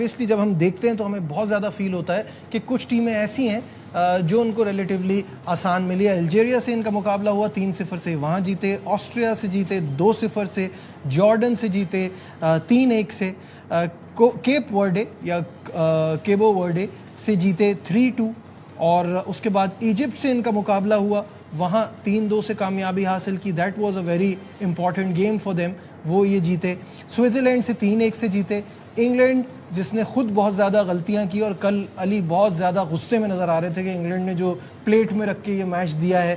Obviously जब हम देखते हैं तो हमें बहुत ज़्यादा फील होता है कि कुछ टीमें ऐसी हैं जो उनको रिलेटिवली आसान मिली है। अल्जीरिया से इनका मुकाबला हुआ 3-0 से, वहाँ जीते। ऑस्ट्रिया से जीते 2-0 से। जॉर्डन से जीते 3-1 से। केप वर्डे या केबो वर्डे से जीते 3-2। और उसके बाद इजिप्ट से इनका मुकाबला हुआ, वहाँ 3-2 से कामयाबी हासिल की। That was a very important game for them, वो ये जीते। स्विट्ज़रलैंड से 3-1 से जीते। इंग्लैंड जिसने खुद बहुत ज़्यादा गलतियां की, और कल अली बहुत ज़्यादा गुस्से में नज़र आ रहे थे कि इंग्लैंड ने जो प्लेट में रख के ये मैच दिया है,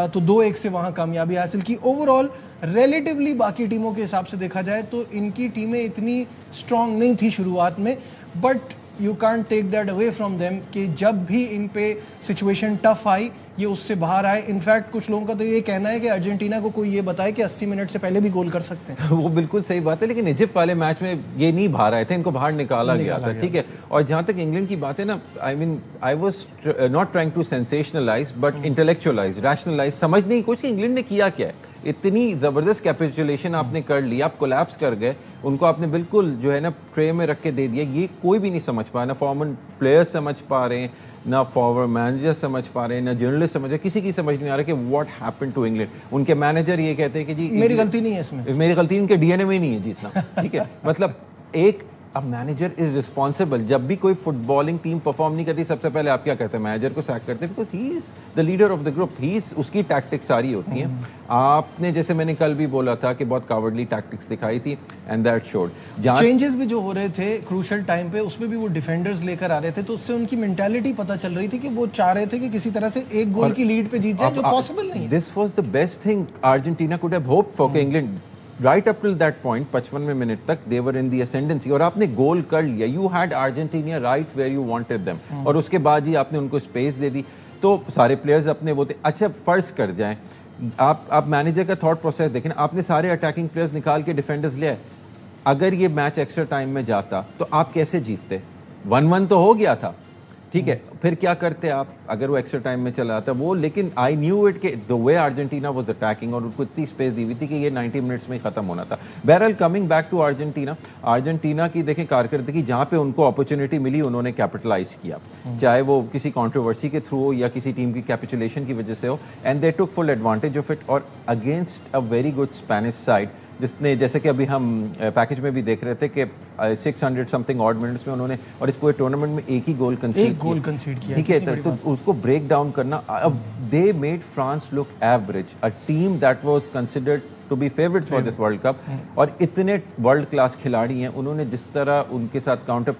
तो 2-1 से वहाँ कामयाबी हासिल की। ओवरऑल रिलेटिवली बाकी टीमों के हिसाब से देखा जाए तो इनकी टीमें इतनी स्ट्रांग नहीं थी शुरुआत में, but you can't take that away from them कि जब भी इन पे सिचुएशन टफ आई ये उससे बाहर आए। इनफैक्ट कुछ लोगों का तो ये कहना है कि अर्जेंटीना को कोई ये बताए कि 80 मिनट से पहले भी गोल कर सकते हैं। वो बिल्कुल सही बात है, लेकिन इजिप्ट वाले मैच में ये नहीं बाहर आए थे, इनको बाहर निकाला गया था, ठीक है। और जहाँ तक इंग्लैंड की बात है ना, I was not trying to sensationalise but intellectualise, rationalise, समझने की कोशिश इंग्लैंड ने किया क्या है। इतनी जबरदस्त कैपिचुलेशन आपने कर ली, आप कोलैप्स कर गए, उनको आपने बिल्कुल जो है ना ट्रे में रख के दे दिया। ये कोई भी नहीं समझ पा, ना फॉर्मर प्लेयर्स समझ पा रहे हैं, ना फॉरवर्ड मैनेजर समझ पा रहे हैं, ना जर्नलिस्ट समझ रहे, किसी की समझ नहीं आ रहा कि व्हाट हैपेंड टू इंग्लैंड। उनके मैनेजर ये कहते हैं कि जी मेरी गलती नहीं है इसमें, मेरी गलती, इनके डीएनए में नहीं है जीतना, ठीक है। मतलब एक अब मैनेजर इज रिस्पॉन्सिबल। जब भी कोई फुटबॉलिंग टीम परफॉर्म नहीं करती, सबसे पहले आप क्या करते हैं? मैनेजर को सैक करते हैं, because he is the leader of the group, he is, उसकी टैक्टिक्स सारी होती हैं। आपने जैसे मैंने कल भी बोला था कि बहुत कावर्डली टैक्टिक्स दिखाई थी, एंड दैट शोड। चेंजेस भी जो हो रहे थे क्रूशियल टाइम पे, उसमें भी वो डिफेंडर्स लेकर आ रहे थे, तो उससे उनकी मेंटालिटी पता चल रही थी कि वो चाह रहे थे कि किसी तरह से एक गोल की लीड पे जीत जाए, जो पॉसिबल नहीं है। This was the best thing Argentina could have hoped for England. Right up till that point, 55वें मिनट तक they were in the ascendancy, और आपने गोल कर लिया। You had Argentina right where you wanted them, और उसके बाद ही आपने उनको स्पेस दे दी, तो सारे प्लेयर्स अपने वो थे। अच्छा, फर्ज कर जाएं आप मैनेजर का थॉट प्रोसेस देखें, आपने सारे अटैकिंग प्लेयर्स निकाल के डिफेंडर्स ले आए। अगर ये मैच एक्स्ट्रा टाइम में जाता तो आप कैसे जीतते? 1-1 तो हो गया था, ठीक है, फिर क्या करते आप अगर वो एक्स्ट्रा टाइम में चला आता वो? लेकिन आई न्यू इट के the way Argentina was attacking, और उनको इतनी स्पेस दी हुई थी कि ये 90 मिनट्स में खत्म होना था। बहरहाल coming back to Argentina, Argentina की देखें कारकर्दगी, जहां पे उनको अपॉर्चुनिटी मिली उन्होंने कैपिटलाइज किया, चाहे वो किसी कंट्रोवर्सी के थ्रू हो या किसी टीम की कैपिचुलेशन की वजह से हो, and they took full advantage of it. और against a very good Spanish side, जिसने, जैसे कि अभी हम पैकेज में भी देख रहे थे कि 600 समथिंग ऑड मिनट्स में उन्होंने, और इस पूरे टूर्नामेंट में एक गोल कंसीड किया, ठीक है। तो उसको ब्रेक डाउन करना, अब they made France look average, a team that was considered to be favourites for this World Cup. और इतने वर्ल्ड क्लास खिलाड़ी हैं, उन्होंने जिस तरह उनके साथ काउंटर